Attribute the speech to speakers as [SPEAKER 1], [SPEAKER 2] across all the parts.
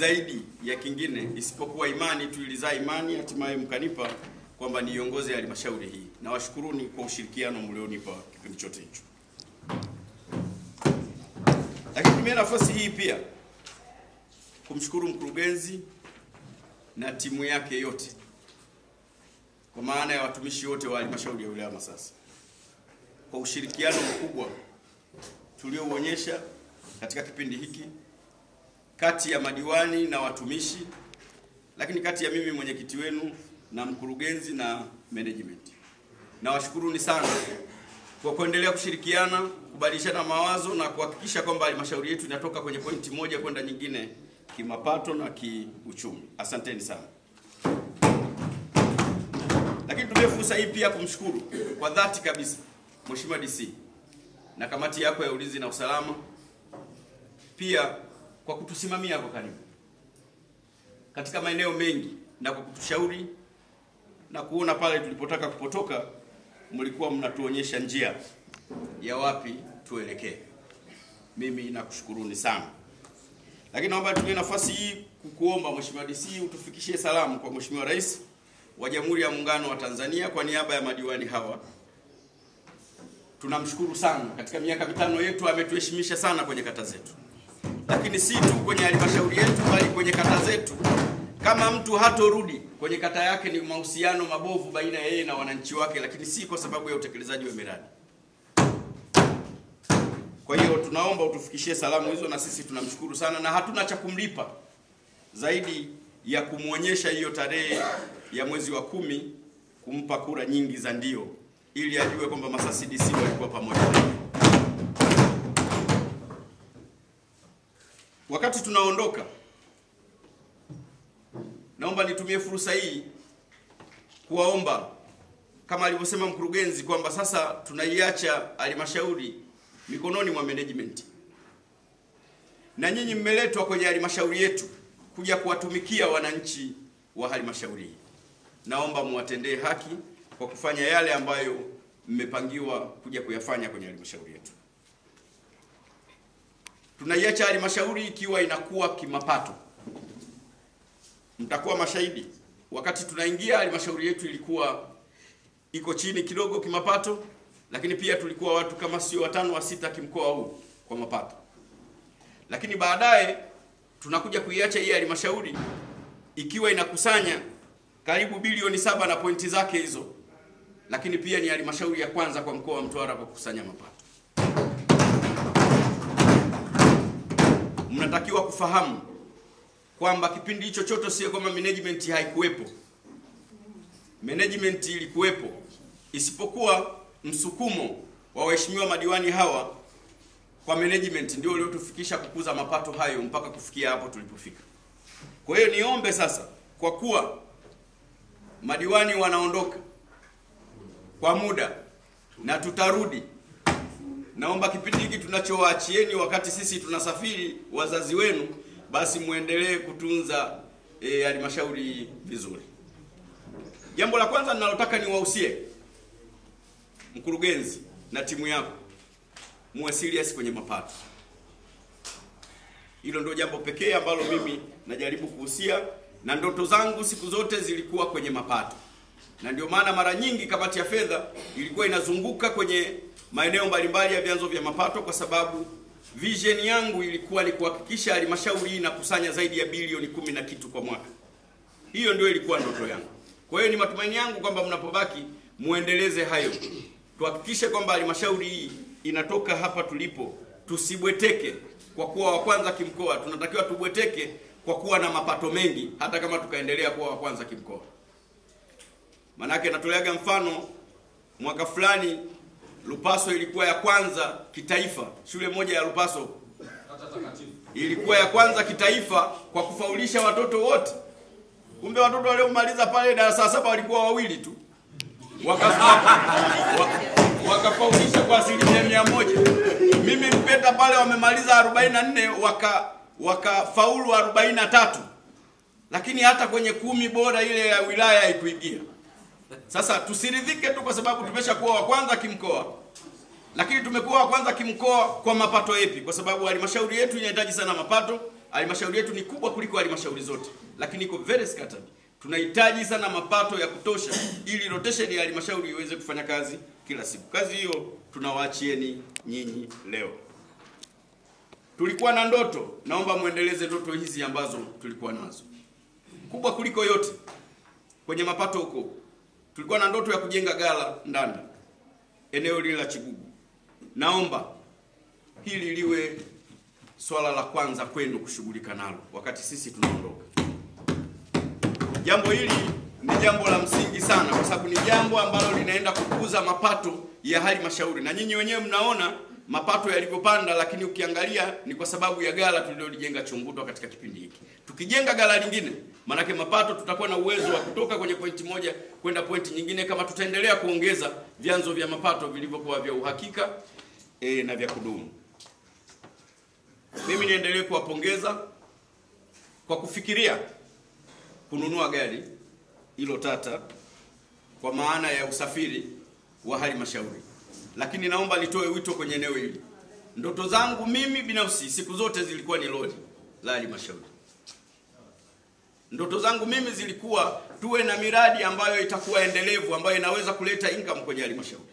[SPEAKER 1] zaidi ya kingine isipokuwa imani tu, ilizaa imani hatimaye mkanipa kwamba niongoze halmashauri hii. Na washukuruni kwa ushirikiano mlionipa kipindi chote hicho. Lakini tumia nafasi hii pia kumshukuru mkurugenzi na timu yake yote, kwa maana ya watumishi wote wa halmashauri ya wilaya Masasi, kwa ushirikiano mkubwa tulioonyesha katika kipindi hiki kati ya madiwani na watumishi, lakini kati ya mimi mwenyekiti wenu na mkurugenzi na management. Na washukuruni sana kwa kuendelea kushirikiana, kubadilishana mawazo na kuhakikisha kwamba halmashauri yetu inatoka kwenye pointi moja kwenda nyingine kimapato na kiuchumi. Asanteni sana. Lakini tumie fursa hii pia kumshukuru kwa dhati kabisa Mheshimiwa DC na kamati yako ya ulinzi na usalama, pia kwa kutusimamia kwa karibu katika maeneo mengi na kwa kutushauri na kuona pale tulipotaka kupotoka, mlikuwa mnatuonyesha njia ya wapi tuelekee. Mimi nakushukuruni sana. Lakini naomba nitumie nafasi hii kukuomba Mheshimiwa DC utufikishie salamu kwa Mheshimiwa Rais wa Jamhuri ya Muungano wa Tanzania kwa niaba ya madiwani hawa. Tunamshukuru sana, katika miaka mitano yetu ametuheshimisha sana kwenye kata zetu. Lakini si tu kwenye halmashauri yetu bali kwenye kata zetu. Kama mtu hatorudi kwenye kata yake ni mahusiano mabovu baina ya yeye na wananchi wake, lakini si kwa sababu ya utekelezaji wa miradi. Kwa hiyo tunaomba utufikishie salamu hizo, na sisi tunamshukuru sana na hatuna cha kumlipa zaidi ya kumuonyesha hiyo tarehe ya mwezi wa 10 kumpa kura nyingi za ndio, ili ajue kwamba Masasi DC walikuwa pamoja. Wakati tunaondoka, naomba nitumie fursa hii kuwaomba kama alivyosema mkurugenzi kwamba sasa tunaiacha halmashauri mikononi mwa management. Na nyinyi mmeletwa kwenye halmashauri yetu kuja kuwatumikia wananchi wa halmashauri hii. Naomba muwatendee haki kwa kufanya yale ambayo mmepangiwa kuja kuyafanya kwenye halmashauri yetu. Tunaiacha halmashauri ikiwa inakuwa kimapato. Mtakuwa mashahidi, wakati tunaingia halmashauri yetu ilikuwa iko chini kidogo kimapato, lakini pia tulikuwa watu kama sio 5 au 6 kimkoa huu kwa mapato. Lakini baadaye tunakuja kuiacha hii halmashauri ikiwa inakusanya karibu bilioni 7 na pointi zake hizo, lakini pia ni halmashauri ya kwanza kwa mkoa wa Mtwara kwa kukusanya mapato. Mnatakiwa kufahamu kwamba kipindi hicho chote sio kwamba management haikuwepo. Management ilikuwepo, isipokuwa msukumo wa waheshimiwa madiwani hawa kwa management ndio uliotufikisha kukuza mapato hayo mpaka kufikia hapo tulipofika. Kwa hiyo niombe sasa, kwa kuwa madiwani wanaondoka kwa muda na tutarudi, naomba kipindi hiki tunachowaachieni wakati sisi tunasafiri wazazi wenu, basi muendelee kutunza halmashauri vizuri. Jambo la kwanza ninalotaka niwahusie mkurugenzi na timu yako, muwe serious kwenye mapato. Hilo ndio jambo pekee ambalo mimi najaribu kuhusia, na ndoto zangu siku zote zilikuwa kwenye mapato. Na ndio maana mara nyingi kamati ya fedha ilikuwa inazunguka kwenye maeneo mbalimbali ya vyanzo vya mapato, kwa sababu vision yangu ilikuwa ni kuhakikisha halmashauri hii inakusanya zaidi ya bilioni 10 na kitu kwa mwaka. Hiyo ndio ilikuwa ndoto yangu. Kwa hiyo ni matumaini yangu kwamba mnapobaki muendeleze hayo. Tuhakikishe kwamba halmashauri hii inatoka hapa tulipo, tusibweteke kwa kuwa wa kwanza kimkoa. Tunatakiwa tubweteke kwa kuwa na mapato mengi, hata kama tukaendelea kuwa wa kwanza kimkoa. Manake natoleaga mfano, mwaka fulani Lupaso ilikuwa ya kwanza kitaifa. Shule moja ya Lupaso ilikuwa ya kwanza kitaifa kwa kufaulisha watoto wote. Kumbe watoto waliomaliza pale darasa 7 walikuwa 2 tu. Wakafaulisha kwa 100%. Mimi Mpeta pale wamemaliza 44, wakafaulu 43. Lakini hata kwenye 10 bora ile ya wilaya haikuingia. Sasa tusiridhike tu kwa sababu tumeshakuwa wa kwanza kimkoa. Lakini tumekuwa wa kwanza kimkoa kwa mapato yapi? Kwa sababu halmashauri yetu inahitaji sana mapato, halmashauri yetu ni kubwa kuliko halmashauri zote, lakini iko very scattered. Tunahitaji sana mapato ya kutosha ili rotation ya halmashauri iweze kufanya kazi kila siku. Kazi hiyo tunawaachieni nyinyi leo. Tulikuwa na ndoto, naomba muendeleze ndoto hizi ambazo tulikuwa nazo. Kubwa kuliko yote kwenye mapato huko, tulikuwa na ndoto ya kujenga ghala Ndanda, eneo lile la Chigugu. Naomba hili liwe swala la kwanza kwenu kushughulika nalo wakati sisi tunaondoka. Jambo hili ni jambo la msingi sana, kwa sababu ni jambo ambalo linaenda kukuza mapato ya halmashauri, na nyinyi wenyewe mnaona mapato yalivyopanda, lakini ukiangalia ni kwa sababu ya ghala tulilolijenga Chonguto katika kipindi hiki. Tukijenga ghala lingine, manake mapato tutakuwa na uwezo wa kutoka kwenye pointi moja kwenda pointi nyingine, kama tutaendelea kuongeza vyanzo vya mapato vilivyokuwa vya uhakika na vya kudumu. Mimi niendelee kuwapongeza kwa kufikiria kununua gari hilo tata kwa maana ya usafiri wa halmashauri. Lakini naomba nitoe wito kwenye eneo hili. Ndoto zangu mimi binafsi siku zote zilikuwa ni lori la halmashauri. Ndoto zangu mimi zilikuwa tuwe na miradi ambayo itakuwa endelevu, ambayo inaweza kuleta income kwenye halmashauri.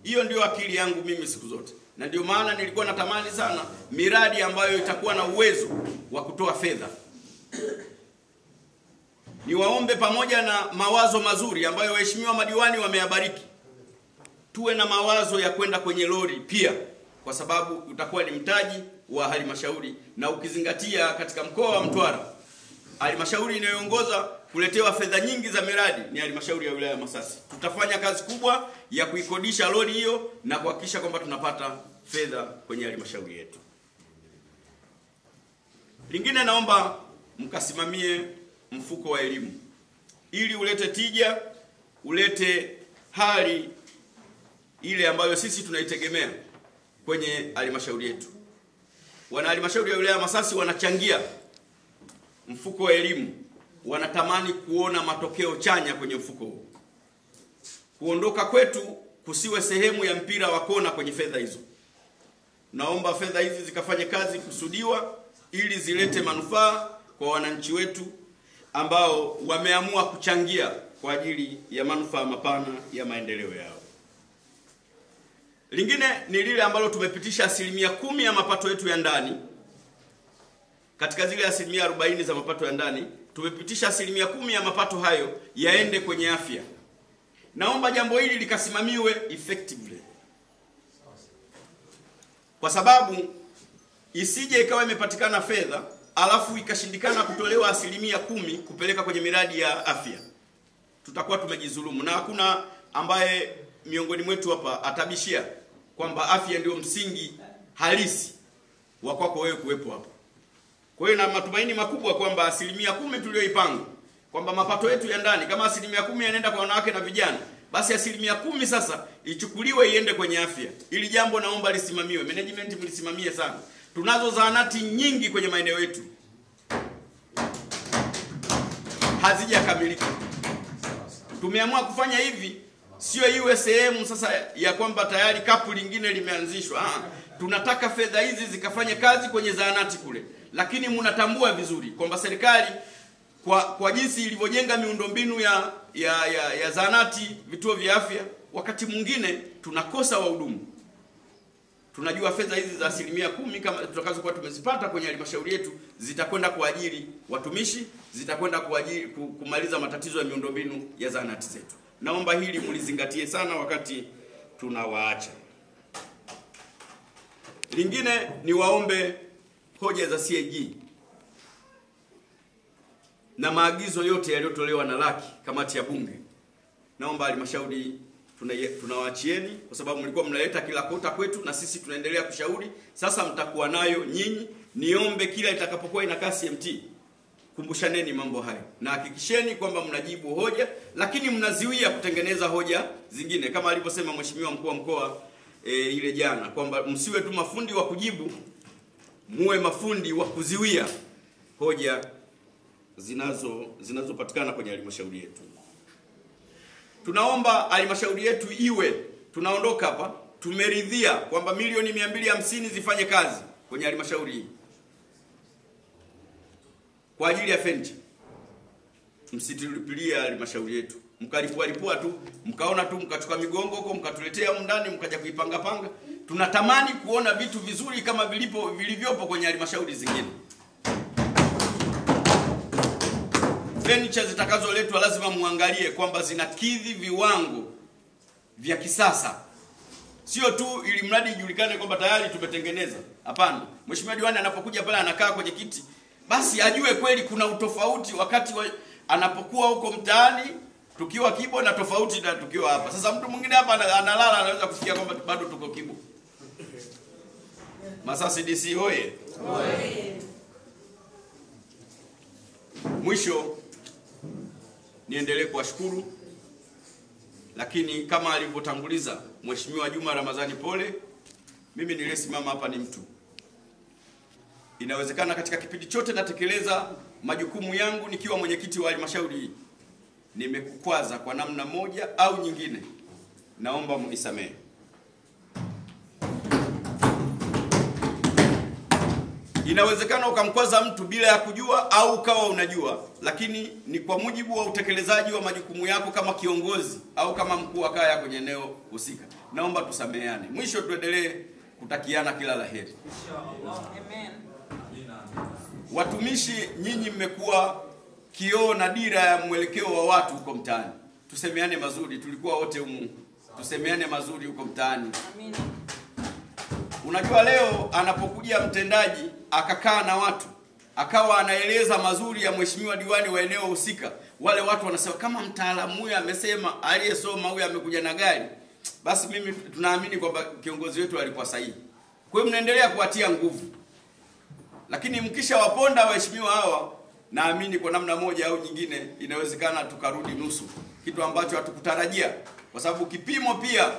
[SPEAKER 1] Hiyo ndio akili yangu mimi siku zote. Na ndio maana nilikuwa natamani sana miradi ambayo itakuwa na uwezo wa kutoa fedha. Niwaombe, pamoja na mawazo mazuri ambayo waheshimiwa madiwani wameyabariki, tuwe na mawazo ya kwenda kwenye lori pia, kwa sababu utakuwa ni mtaji wa halmashauri, na ukizingatia katika mkoa wa Mtwara halmashauri inayoongoza kuletewa fedha nyingi za miradi ni halmashauri ya wilaya ya Masasi. Tutafanya kazi kubwa ya kuikodisha lori hiyo na kuhakikisha kwamba tunapata fedha kwenye halmashauri yetu. Lingine, naomba mkasimamie mfuko wa elimu ili ulete tija, ulete hali ile ambayo sisi tunaitegemea kwenye halmashauri yetu. Wana halmashauri ya wilaya ya Masasi wanachangia mfuko wa elimu, wanatamani kuona matokeo chanya kwenye mfuko huu. Kuondoka kwetu kusiwe sehemu ya mpira wa kona kwenye fedha hizo. Naomba fedha hizi zikafanye kazi kusudiwa ili zilete manufaa kwa wananchi wetu ambao wameamua kuchangia kwa ajili ya manufaa mapana ya maendeleo yao. Lingine ni lile ambalo tumepitisha 10% ya mapato yetu ya ndani. Katika zile 40% za mapato ya ndani, tumepitisha 10% ya mapato hayo yaende kwenye afya. Naomba jambo hili likasimamiwe effectively, kwa sababu isije ikawa imepatikana fedha alafu ikashindikana kutolewa 10% kupeleka kwenye miradi ya afya. Tutakuwa tumejizulumu, na hakuna ambaye miongoni mwetu hapa atabishia kwamba afya ndio msingi halisi wa kwako wewe kuwepo hapa. Kwa hiyo na matumaini makubwa kwamba 10% tulioipanga kwamba mapato yetu ya ndani, kama 10% yanaenda kwa wanawake na vijana, basi 10% sasa ichukuliwe iende kwenye afya. Ili jambo naomba lisimamiwe, management mlisimamie sana. Tunazo zahanati nyingi kwenye maeneo yetu hazijakamilika. Tumeamua kufanya hivi sio iwe sehemu sasa ya kwamba tayari kapu lingine limeanzishwa. Tunataka fedha hizi zikafanye kazi kwenye zahanati kule. Lakini mnatambua vizuri kwamba serikali kwa jinsi ilivyojenga miundombinu ya zahanati, vituo vya afya, wakati mwingine tunakosa wahudumu. Tunajua fedha hizi za 10% kama tutakazokuwa tumezipata kwenye halmashauri yetu zitakwenda kwa ajili watumishi, zitakwenda kwa ajili kumaliza matatizo ya miundombinu ya zahanati zetu. Naomba hili mlizingatie sana wakati tunawaacha. Lingine ni waombe hoja za CAG na maagizo yote yaliyotolewa na Laki, kamati ya bunge. Naomba halmashauri tunawaachieni, kwa sababu mlikuwa mnaleta kila kota kwetu na sisi tunaendelea kushauri. Sasa mtakuwa nayo nyinyi. Niombe kila itakapokuwa inakaa CMT, kumbushaneni mambo hayo na hakikisheni kwamba mnajibu hoja, lakini mnaziwia kutengeneza hoja zingine kama alivyosema mheshimiwa mkuu wa mkoa ile jana, kwamba msiwe tu mafundi wa kujibu, muwe mafundi wa kuziwia hoja zinazopatikana kwenye halmashauri yetu. Tunaomba halmashauri yetu iwe, tunaondoka hapa tumeridhia kwamba milioni 250 zifanye kazi kwenye halmashauri hii. kwa ajili ya furniture. Msitulipilia halmashauri yetu. Mkalipua tu, mkaona tu, mkachukua migongo huko, mkatuletea huko ndani, mkaja kuipanga panga. Tunatamani kuona vitu vizuri kama vilivyopo kwenye halmashauri zingine. Furniture zitakazoletwa lazima muangalie kwamba zinakidhi viwango vya kisasa. Sio tu ili mradi ijulikane kwamba tayari tumetengeneza. Hapana. Mheshimiwa diwani anapokuja pale anakaa kwenye kiti, basi ajue kweli kuna utofauti wakati anapokuwa huko mtaani tukiwa Kibo na tofauti na tukiwa hapa. Sasa mtu mwingine hapa analala anaweza kufikia kwamba bado tuko Kibo. Masasi DC hoye. Mwisho niendelee kuwashukuru, lakini kama alivyotanguliza Mheshimiwa Juma Ramadhani Pole, mimi niliyesimama hapa ni mtu. Inawezekana katika kipindi chote natekeleza majukumu yangu nikiwa mwenyekiti wa halmashauri hii nimekukwaza kwa namna moja au nyingine. Naomba mnisamehe. Inawezekana ukamkwaza mtu bila ya kujua au ukawa unajua, lakini ni kwa mujibu wa utekelezaji wa majukumu yako kama kiongozi au kama mkuu wa kaya kwenye eneo husika. Naomba tusameheane. Mwisho tuendelee kutakiana kila laheri. Amen. Watumishi, nyinyi mmekuwa kioo na dira ya mwelekeo wa watu huko mtaani. Tusemeane mazuri, tulikuwa wote humu. Tusemeane mazuri huko mtaani. Amina. Unajua leo anapokuja mtendaji akakaa na watu, akawa anaeleza mazuri ya mheshimiwa diwani wa eneo husika, wale watu wanasema kama mtaalamu huyu amesema, aliyesoma huyu amekuja na gari, basi mimi tunaamini kwamba kiongozi wetu alikuwa sahihi. Kwa hiyo mnaendelea kuwatia nguvu. Lakini mkisha waponda waheshimiwa hawa, naamini kwa namna moja au nyingine inawezekana tukarudi nusu, kitu ambacho hatukutarajia, kwa sababu kipimo pia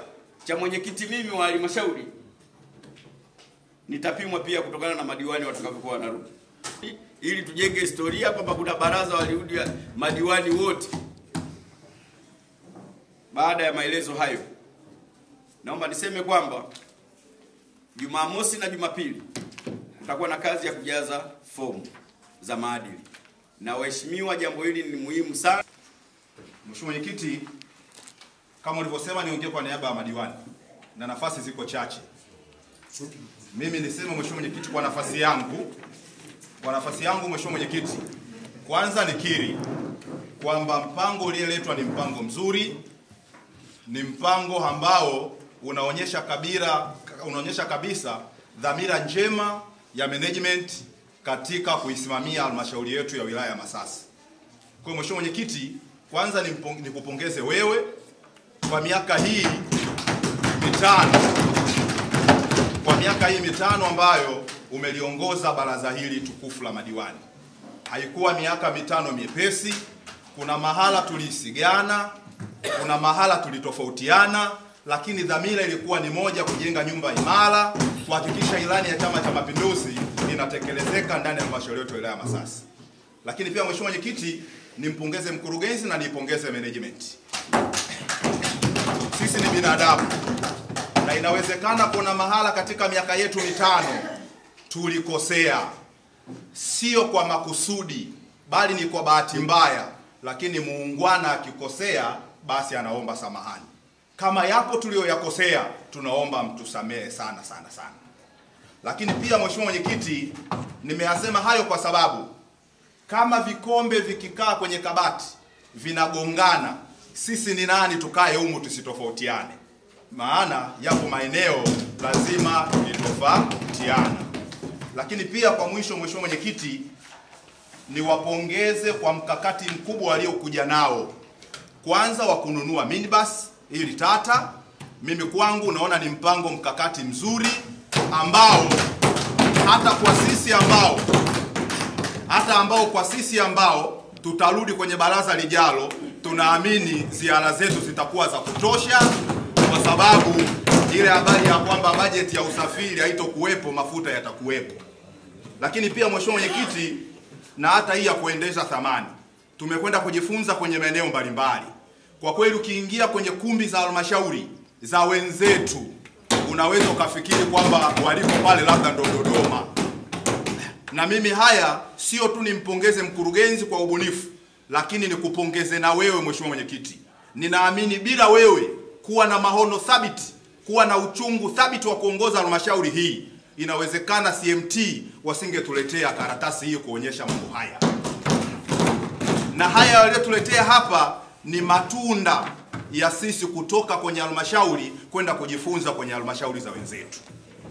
[SPEAKER 1] cha mwenyekiti mimi wa halmashauri nitapimwa pia kutokana na madiwani watakavyokuwa wanarudi, ili tujenge historia kwamba kuna baraza walirudi madiwani wote. Baada ya maelezo hayo, naomba niseme kwamba Jumamosi na Jumapili kutakuwa na kazi ya kujaza fomu za maadili. Na waheshimiwa, jambo hili ni muhimu sana.
[SPEAKER 2] Mheshimiwa Mwenyekiti, kama ulivyosema niongee kwa niaba ya madiwani na nafasi ziko chache. Mimi niseme Mheshimiwa Mwenyekiti kwa nafasi yangu. Mheshimiwa Mwenyekiti, kwanza nikiri kwamba mpango ulioletwa ni mpango mzuri, ni mpango ambao unaonyesha kabisa dhamira njema ya management katika kuisimamia halmashauri yetu ya wilaya ya Masasi. Kwa hiyo Mheshimiwa Mwenyekiti, kwanza nikupongeze wewe kwa miaka hii mitano ambayo umeliongoza baraza hili tukufu la madiwani. Haikuwa miaka mitano miepesi. Kuna mahala tulisigana, kuna mahala tulitofautiana, lakini dhamira ilikuwa ni moja, kujenga nyumba imara, kuhakikisha ilani ya Chama cha Mapinduzi inatekelezeka ndani ya halmashauri yetu ya wilaya ya Masasi. Lakini pia Mheshimiwa Mwenyekiti, nimpongeze mkurugenzi na niipongeze management. Sisi ni binadamu na inawezekana kuna mahala katika miaka yetu mitano tulikosea, sio kwa makusudi bali ni kwa bahati mbaya, lakini muungwana akikosea basi anaomba samahani. Kama yapo tulioyakosea, tunaomba mtusamehe sana. Lakini pia Mheshimiwa Mwenyekiti, nimeyasema hayo kwa sababu kama vikombe vikikaa kwenye kabati vinagongana, sisi ni nani tukae humu tusitofautiane? Maana yapo maeneo lazima tutofautiana. Lakini pia kwa mwisho Mheshimiwa Mwenyekiti, niwapongeze kwa mkakati mkubwa waliokuja nao. Kwanza wa kununua minibus ili tata. Mimi kwangu naona ni mpango mkakati mzuri ambao kwa sisi ambao tutarudi kwenye baraza lijalo, tunaamini ziara zetu zitakuwa za kutosha, kwa sababu ile habari ya kwamba bajeti ya usafiri haitokuwepo, mafuta yatakuwepo. Lakini pia Mheshimiwa Mwenyekiti, na hata hii ya kuendesha thamani tumekwenda kujifunza kwenye maeneo mbalimbali. Kwa kweli ukiingia kwenye kumbi za halmashauri za wenzetu, unaweza ukafikiri kwamba waliko pale labda ndo Dodoma. Na mimi haya sio tu nimpongeze mkurugenzi kwa ubunifu, lakini nikupongeze na wewe Mheshimiwa Mwenyekiti. Ninaamini bila wewe kuwa na maono thabiti, kuwa na uchungu thabiti wa kuongoza halmashauri hii, inawezekana CMT wasingetuletea karatasi hii kuonyesha mambo haya. Na haya waliotuletea hapa ni matunda ya sisi kutoka kwenye halmashauri kwenda kujifunza kwenye halmashauri za wenzetu.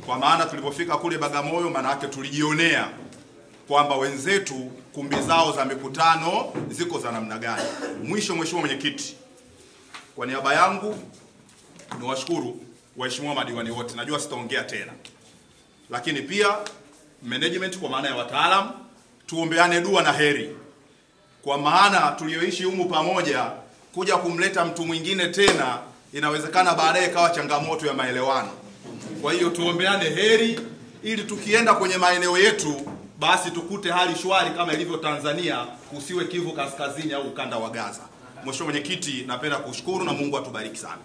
[SPEAKER 2] Kwa maana tulipofika kule Bagamoyo, maana yake tulijionea kwamba wenzetu kumbi zao za mikutano ziko za namna gani. Mwisho, Mheshimiwa Mwenyekiti, kwa niaba yangu niwashukuru waheshimiwa madiwani wote. Najua sitaongea tena, lakini pia management kwa maana ya wataalamu, tuombeane dua na heri, kwa maana tulioishi humu pamoja kuja kumleta mtu mwingine tena inawezekana baadaye kawa changamoto ya maelewano. Kwa hiyo tuombeane heri ili tukienda kwenye maeneo yetu basi tukute hali shwari kama ilivyo Tanzania, kusiwe Kivu Kaskazini au ukanda wa Gaza. Mheshimiwa Mwenyekiti, napenda kushukuru na Mungu atubariki sana.